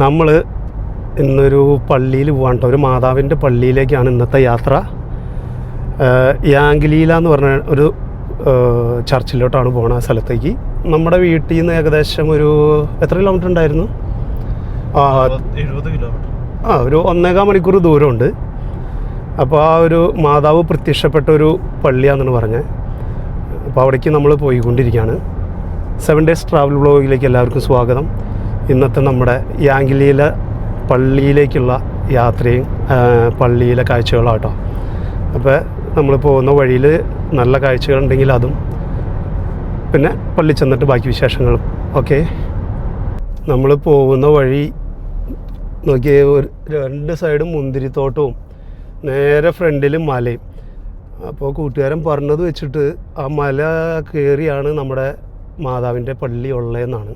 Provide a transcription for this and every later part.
നമ്മൾ ഇന്നൊരു പള്ളിയിൽ പോകാൻ കേട്ടോ, ഒരു മാതാവിൻ്റെ പള്ളിയിലേക്കാണ് ഇന്നത്തെ യാത്ര. യാംഗലീല എന്ന് പറഞ്ഞ ഒരു ചർച്ചിലോട്ടാണ് പോകുന്നത്. ആ സ്ഥലത്തേക്ക് നമ്മുടെ വീട്ടിൽ നിന്ന് ഏകദേശം ഒരു എത്ര കിലോമീറ്റർ ഉണ്ടായിരുന്നു? 70 കിലോമീറ്റർ. ഒരു 1.25 മണിക്കൂർ ദൂരമുണ്ട്. അപ്പോൾ ആ ഒരു മാതാവ് പ്രത്യക്ഷപ്പെട്ട ഒരു പള്ളിയാണെന്നാണ് പറഞ്ഞത്. അപ്പോൾ അവിടേക്ക് നമ്മൾ പോയിക്കൊണ്ടിരിക്കുകയാണ്. 7 ഡേയ്സ് ട്രാവൽ വ്ലോഗിലേക്ക് എല്ലാവർക്കും സ്വാഗതം. ഇന്നത്തെ നമ്മുടെ യാംഗലീല പള്ളിയിലേക്കുള്ള യാത്രയും പള്ളിയിലെ കാഴ്ചകളാട്ടോ. അപ്പോൾ നമ്മൾ പോകുന്ന വഴിയിൽ നല്ല കാഴ്ചകളുണ്ടെങ്കിൽ അതും, പിന്നെ പള്ളി ചെന്നിട്ട് ബാക്കി വിശേഷങ്ങളും. ഓക്കെ, നമ്മൾ പോകുന്ന വഴി നോക്കിയേ, ഒരു 2 സൈഡും മുന്തിരിത്തോട്ടവും നേരെ ഫ്രണ്ടിൽ മലയും. അപ്പോൾ കൂട്ടുകാരൻ പറഞ്ഞത് വെച്ചിട്ട് ആ മല കയറിയാണ് നമ്മുടെ മാതാവിൻ്റെ പള്ളി ഉള്ളതെന്നാണ്.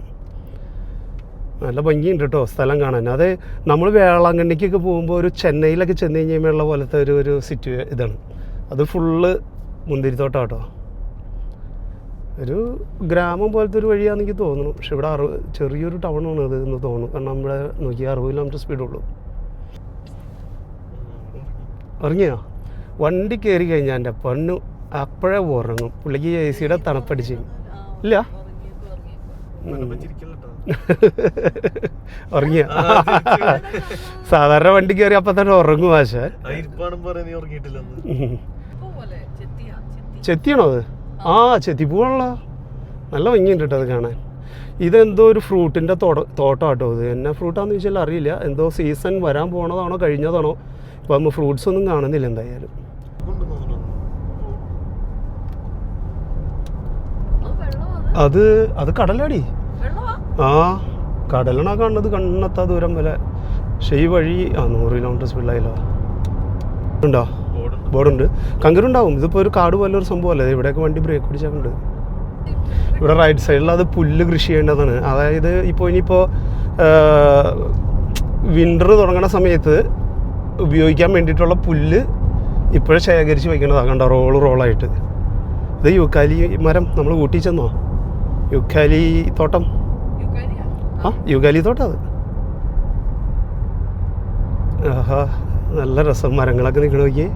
നല്ല ഭംഗിയുണ്ട് കേട്ടോ സ്ഥലം കാണാൻ. അത് നമ്മൾ വേളാങ്കണ്ണിക്കൊക്കെ പോകുമ്പോൾ ഒരു ചെന്നൈയിലൊക്കെ ചെന്ന് കഴിഞ്ഞുള്ള പോലത്തെ ഒരു ഇതാണ്. അത് ഫുള്ള് മുന്തിരിത്തോട്ടം കേട്ടോ. ഒരു ഗ്രാമം പോലത്തെ ഒരു വഴിയാണെന്ന് എനിക്ക് തോന്നുന്നു. പക്ഷെ ഇവിടെ ചെറിയൊരു ടൗണാണ് അത് എന്ന് തോന്നുന്നു. കാരണം നമ്മുടെ നോക്കി 60 കിലോമീറ്റർ സ്പീഡുള്ളൂ. ഇറങ്ങിയോ? വണ്ടി കയറി കഴിഞ്ഞാൽ എൻ്റെ പൊന്നു അപ്പോഴേ ഉറങ്ങും. പുള്ളിക്ക് AC തണുപ്പടിച്ച് ഇല്ല. ഉറങ്ങിയ സാധാരണ വണ്ടി കയറി അപ്പം തന്നെ ഉറങ്ങും. പക്ഷേ ചെത്തിയാണോ അത്? ചെത്തിപ്പൂവാണല്ലോ. നല്ല ഭംഗിയുണ്ട് കേട്ടോ അത് കാണാൻ. ഇതെന്തോ ഒരു ഫ്രൂട്ടിൻ്റെ തോട്ടം കേട്ടോ. ഇത് എന്നാ ഫ്രൂട്ടാന്ന് ചോദിച്ചാൽ അറിയില്ല. എന്തോ സീസൺ വരാൻ പോണതാണോ കഴിഞ്ഞതാണോ, ഇപ്പം നമ്മൾ ഫ്രൂട്ട്സ് ഒന്നും കാണുന്നില്ല എന്തായാലും. അത് കടലാടി. കടലാണ് കാണുന്നത് കണ്ണെത്താ ദൂരം വരെ. പക്ഷേ ഈ വഴി 100 കിലോമീറ്റർ സ്പീഡിലായല്ലോ. ഉണ്ടോ? ബോർഡുണ്ട്. കങ്കരുണ്ടാവും. ഇതിപ്പോൾ ഒരു കാട് പോലെ ഒരു സംഭവമല്ലേ. ഇവിടെയൊക്കെ വണ്ടി ബ്രേക്ക് പിടിച്ചിട്ടുണ്ട്. ഇവിടെ റൈറ്റ് സൈഡിൽ അത് പുല്ല് കൃഷി ചെയ്യേണ്ടതാണ്. അതായത് ഇനിയിപ്പോൾ വിൻ്റർ തുടങ്ങുന്ന സമയത്ത് ഉപയോഗിക്കാൻ വേണ്ടിയിട്ടുള്ള പുല്ല് ഇപ്പോഴും ശേഖരിച്ച് വയ്ക്കേണ്ടതാണ്. കണ്ടോ, റോളായിട്ട്. ഇത് യുക്കാലി മരം. നമ്മൾ ഊട്ടി ചെന്നോ? യുക്കാലി തോട്ടം. യുക്കാലി തോട്ടം അത്. ആഹാ, നല്ല രസം. മരങ്ങളൊക്കെ നിൽക്കണ നോക്കി.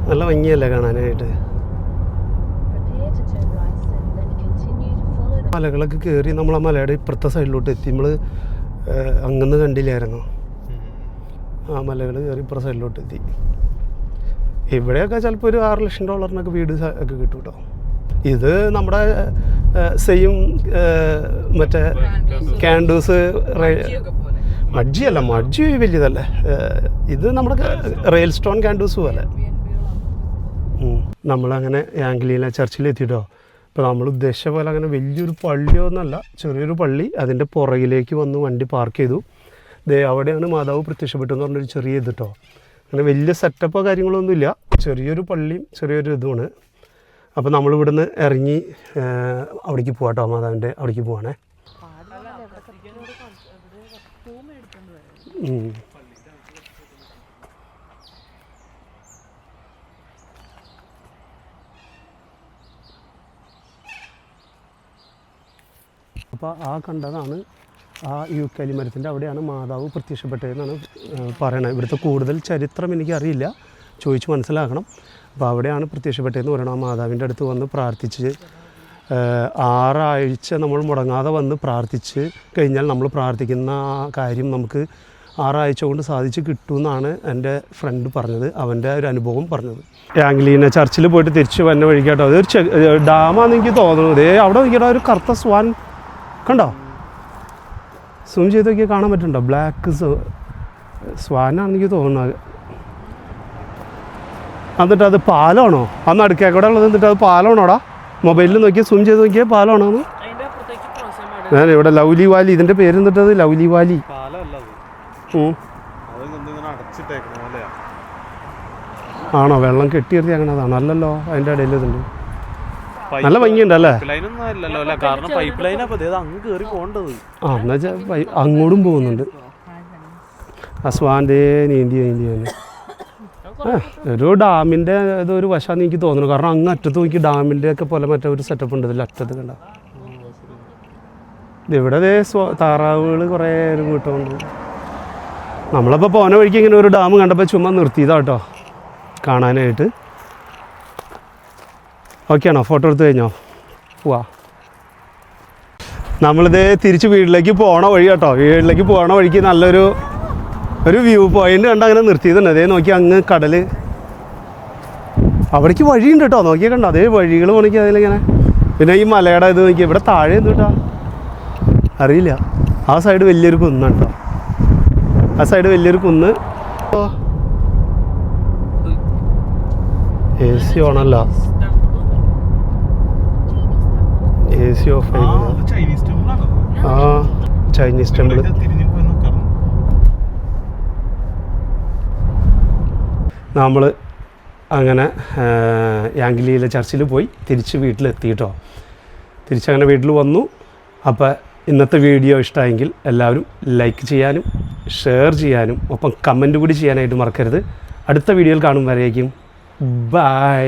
നല്ല ഭംഗിയല്ലേ കാണാനായിട്ട്. മലകളൊക്കെ കയറി നമ്മൾ ആ മലയുടെ ഇപ്പുറത്തെ സൈഡിലോട്ട് എത്തി. നമ്മൾ അങ്ങനെ കണ്ടില്ലായിരുന്നു. ആ മലകൾ കയറി ഇപ്പുറത്തെ സൈഡിലോട്ട് എത്തി. ഇവിടെയൊക്കെ ചിലപ്പോൾ ഒരു $6 ലക്ഷം വീട് ഒക്കെ കിട്ടും കേട്ടോ. ഇത് നമ്മുടെ സെയിം മറ്റേ ക്യാൻഡൂസ് മഡ്ജിയല്ല, മഡ്ജി വലിയതല്ലേ. ഇത് നമ്മുടെ റെയിൽ സ്റ്റോൺ ക്യാൻഡൂസ് പോലെ. നമ്മളങ്ങനെ യാംഗലീല ചർച്ചിലെത്തിയിട്ടോ. ഇപ്പോൾ നമ്മൾ ഉദ്ദേശിച്ച പോലെ അങ്ങനെ വലിയൊരു പള്ളിയൊന്നുമല്ല, ചെറിയൊരു പള്ളി. അതിൻ്റെ പുറകിലേക്ക് വന്ന് വണ്ടി പാർക്ക് ചെയ്തു. അവിടെയാണ് മാതാവ് പ്രത്യക്ഷപ്പെട്ടെന്ന് പറഞ്ഞൊരു ചെറിയ ഇത് കേട്ടോ. അങ്ങനെ വലിയ സെറ്റപ്പോ കാര്യങ്ങളൊന്നുമില്ല. ചെറിയൊരു പള്ളിയും ചെറിയൊരു ഇതുമാണ്. അപ്പോൾ നമ്മളിവിടുന്ന് ഇറങ്ങി അവിടേക്ക് പോകാട്ടോ. മാതാവിൻ്റെ അവിടേക്ക് പോവാണേ. അപ്പോൾ ആ കണ്ടതാണ് ആ യൂക്കാലി മരത്തിൻ്റെ അവിടെയാണ് മാതാവ് പ്രത്യക്ഷപ്പെട്ടതെന്നാണ് പറയണത്. ഇവിടുത്തെ കൂടുതൽ ചരിത്രം എനിക്കറിയില്ല, ചോദിച്ച് മനസ്സിലാക്കണം. അപ്പോൾ അവിടെയാണ് പ്രത്യക്ഷപ്പെട്ടതെന്ന് പറയണം. ആ മാതാവിൻ്റെ അടുത്ത് വന്ന് പ്രാർത്ഥിച്ച് 6 ആഴ്ച നമ്മൾ മുടങ്ങാതെ വന്ന് പ്രാർത്ഥിച്ച് കഴിഞ്ഞാൽ നമ്മൾ പ്രാർത്ഥിക്കുന്ന ആ കാര്യം നമുക്ക് 6 ആഴ്ച കൊണ്ട് സാധിച്ച് കിട്ടുമെന്നാണ് എൻ്റെ ഫ്രണ്ട് പറഞ്ഞത്, അവൻ്റെ ഒരു അനുഭവം പറഞ്ഞത്. യാംഗലീന ചർച്ചിൽ പോയിട്ട് തിരിച്ച് വന്ന വഴിക്കാട്ടോ. അതൊരു ഡാമാണെന്ന് എനിക്ക് തോന്നുന്നത്. അവിടെ നോക്കിയിട്ട് ഒരു കറുത്ത സ്വാൻ കണ്ടോ? സൂം ചെയ്ത് നോക്കിയാൽ കാണാൻ പറ്റുന്നുണ്ടോ? ബ്ലാക്ക് സ്വാനാണെന്ന് എനിക്ക് തോന്നുന്നത്. എന്നിട്ട് അത് പാലമാണോ? അന്ന് അടുക്കേക്കൂടെ ഉള്ളത്. എന്നിട്ട് അത് പാലമാണോടാ? മൊബൈലിൽ നോക്കിയാൽ സൂം ചെയ്ത് നോക്കിയാൽ പാലമാണോ? ഞാൻ ഇവിടെ ലൗലി വാലി, ഇതിൻ്റെ പേര് എന്നിട്ടത് ലൗലി വാലി. ആണോ? വെള്ളം കെട്ടിയെടുത്തി അങ്ങനെ അതാണോ? അല്ലല്ലോ, അതിൻ്റെ ഇടയിൽ ഇതുണ്ട്. നല്ല ഭംഗിയുണ്ടല്ലേ? എന്നുവെച്ചാൽ അങ്ങോട്ടും പോകുന്നുണ്ട്. അസ്വാൻ്റെ നീന്തി ഒരു ഡാമിൻ്റെ ഇതൊരു വശമാണെന്ന് എനിക്ക് തോന്നുന്നു. കാരണം അങ്ങ് അറ്റത്ത് നോക്കി ഡാമിൻ്റെ ഒക്കെ പോലെ മറ്റേ ഒരു സെറ്റപ്പ് ഉണ്ട് ഇതിൽ അറ്റത്ത് കണ്ട. ഇവിടെ താറാവുകൾ കുറേ കിട്ടുന്നുണ്ട്. നമ്മളപ്പോൾ പോന വഴിക്ക് ഇങ്ങനെ ഒരു ഡാം കണ്ടപ്പോൾ ചുമ്മാ നിർത്തിയതാണ് കേട്ടോ കാണാനായിട്ട്. ഓക്കെ ആണോ? ഫോട്ടോ എടുത്ത് കഴിഞ്ഞോ? പോവാ. നമ്മളിത് തിരിച്ച് വീട്ടിലേക്ക് പോകണ വഴി കേട്ടോ. വീട്ടിലേക്ക് പോകണ വഴിക്ക് നല്ലൊരു വ്യൂ പോയിൻ്റ് കണ്ട് അങ്ങനെ നിർത്തിയതുണ്ട്. അതേ നോക്കി അങ്ങ് കടൽ, അവിടേക്ക് വഴിയുണ്ട് കേട്ടോ. നോക്കിയാൽ കണ്ടോ അതേ വഴികൾ പോണെങ്കിൽ അതിലിങ്ങനെ. പിന്നെ ഈ മലയുടെ ഇത് നോക്കി ഇവിടെ താഴെ എന്ത് കേട്ടോ അറിയില്ല. ആ സൈഡ് വലിയൊരു കുന്നാണ് കേട്ടോ. ആ സൈഡ് വലിയൊരു കുന്ന്. എ സി ഓണല്ല, എ സി ഓഫ് ആയി. ആ ചൈനീസ് ടെമ്പിൾ. നമ്മൾ അങ്ങനെ യാങ്ക്ലിയിലെ ചർച്ചിൽ പോയി തിരിച്ച് വീട്ടിലെത്തി കേട്ടോ. തിരിച്ചങ്ങനെ വീട്ടിൽ വന്നു. അപ്പോൾ ഇന്നത്തെ വീഡിയോ ഇഷ്ടമായെങ്കിൽ എല്ലാവരും ലൈക്ക് ചെയ്യാനും ഷെയർ ചെയ്യാനും ഒപ്പം കമൻറ്റ് കൂടി ചെയ്യാനായിട്ട് മറക്കരുത്. അടുത്ത വീഡിയോയിൽ കാണും വരേക്കും ബൈ.